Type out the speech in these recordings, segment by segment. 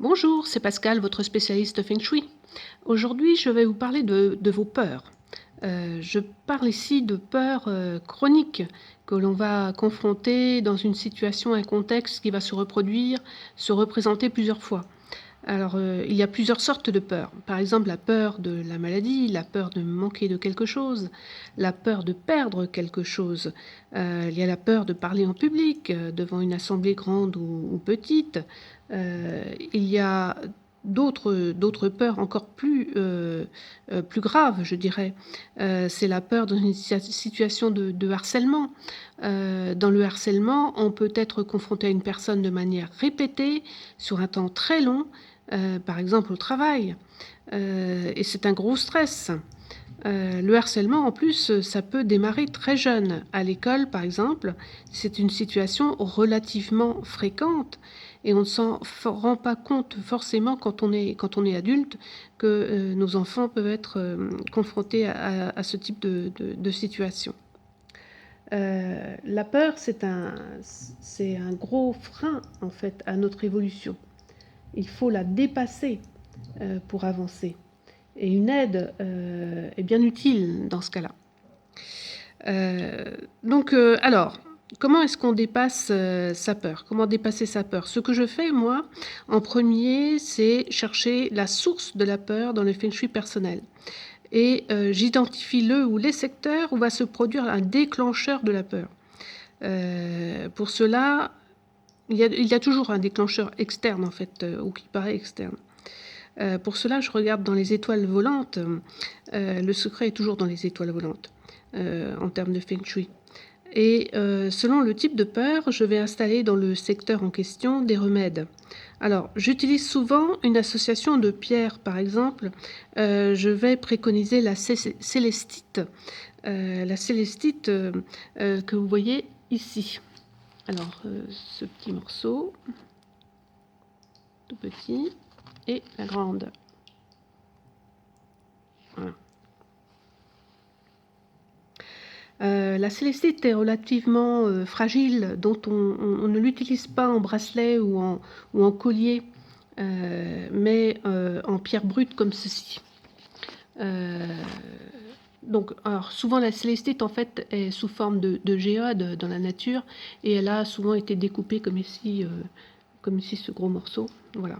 Bonjour, c'est Pascal, votre spécialiste Feng Shui. Aujourd'hui, je vais vous parler de vos peurs. Je parle ici de peurs chroniques que l'on va confronter dans une situation, un contexte qui va se reproduire, se représenter plusieurs fois. Alors, il y a plusieurs sortes de peurs. Par exemple, la peur de la maladie, la peur de manquer de quelque chose, la peur de perdre quelque chose. Il y a la peur de parler en public, devant une assemblée grande ou petite. Il y a d'autres peurs encore plus graves, je dirais. C'est la peur dans une situation de harcèlement. Dans le harcèlement, on peut être confronté à une personne de manière répétée, sur un temps très long, par exemple au travail, et c'est un gros stress. Le harcèlement, en plus, ça peut démarrer très jeune. À l'école, par exemple, c'est une situation relativement fréquente et on ne s'en rend pas compte forcément quand on est adulte que nos enfants peuvent être confrontés à ce type de situation. La peur, c'est un gros frein, en fait, à notre évolution. Il faut la dépasser pour avancer. Et une aide est bien utile dans ce cas-là. Alors, comment est-ce qu'on dépasse sa peur? Comment dépasser sa peur? Ce que je fais, moi, en premier, c'est chercher la source de la peur dans le Feng Shui personnel. Et j'identifie le ou les secteurs où va se produire un déclencheur de la peur. Pour cela, il y a toujours un déclencheur externe, en fait, ou qui paraît externe. Pour cela, je regarde dans les étoiles volantes. Le secret est toujours dans les étoiles volantes, en termes de Feng Shui. Et selon le type de peur, je vais installer dans le secteur en question des remèdes. Alors, j'utilise souvent une association de pierres, par exemple. Je vais préconiser la célestite. La célestite que vous voyez ici. Alors, ce petit morceau, tout petit, et la grande. Voilà. La célestite est relativement fragile, dont on ne l'utilise pas en bracelet ou en collier, mais en pierre brute comme ceci. Donc, alors, souvent la célestite en fait est sous forme de géode dans la nature et elle a souvent été découpée comme ici ce gros morceau. Voilà.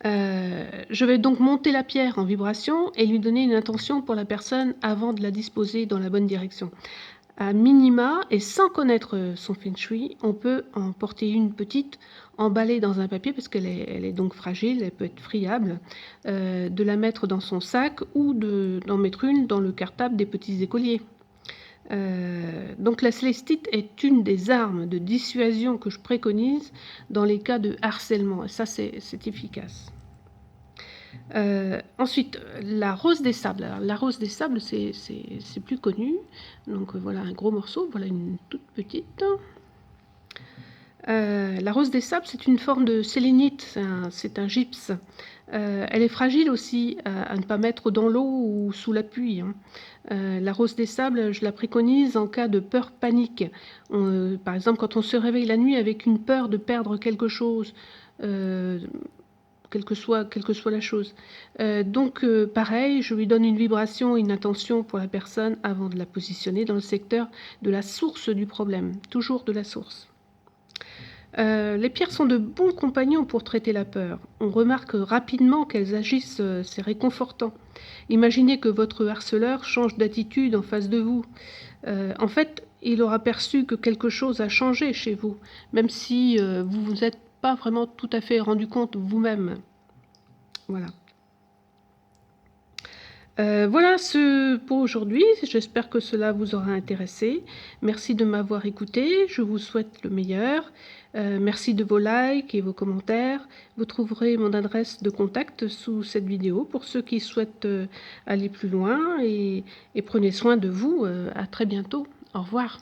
Je vais donc monter la pierre en vibration et lui donner une intention pour la personne avant de la disposer dans la bonne direction. À minima, et sans connaître son Feng Shui, on peut en porter une petite, emballée dans un papier, parce qu'elle est donc fragile, elle peut être friable, de la mettre dans son sac ou d'en mettre une dans le cartable des petits écoliers. Donc la célestite est une des armes de dissuasion que je préconise dans les cas de harcèlement, et ça c'est efficace. Ensuite, la rose des sables. Alors, la rose des sables, c'est plus connu. Donc voilà un gros morceau, voilà une toute petite. La rose des sables, c'est une forme de sélénite, c'est un gypse. Elle est fragile aussi à ne pas mettre dans l'eau ou sous la pluie. Hein. La rose des sables, je la préconise en cas de peur panique. Par exemple, quand on se réveille la nuit avec une peur de perdre quelque chose, quelle que soit la chose. Pareil, je lui donne une vibration, une intention pour la personne avant de la positionner dans le secteur de la source du problème, toujours de la source. Les pierres sont de bons compagnons pour traiter la peur. On remarque rapidement qu'elles agissent, c'est réconfortant. Imaginez que votre harceleur change d'attitude en face de vous. En fait, il aura perçu que quelque chose a changé chez vous, même si vous vous êtes pas vraiment tout à fait rendu compte vous-même. Voilà. Voilà ce pour aujourd'hui. J'espère que cela vous aura intéressé. Merci de m'avoir écouté. Je vous souhaite le meilleur. Merci de vos likes et vos commentaires. Vous trouverez mon adresse de contact sous cette vidéo pour ceux qui souhaitent aller plus loin. Et prenez soin de vous. À très bientôt. Au revoir.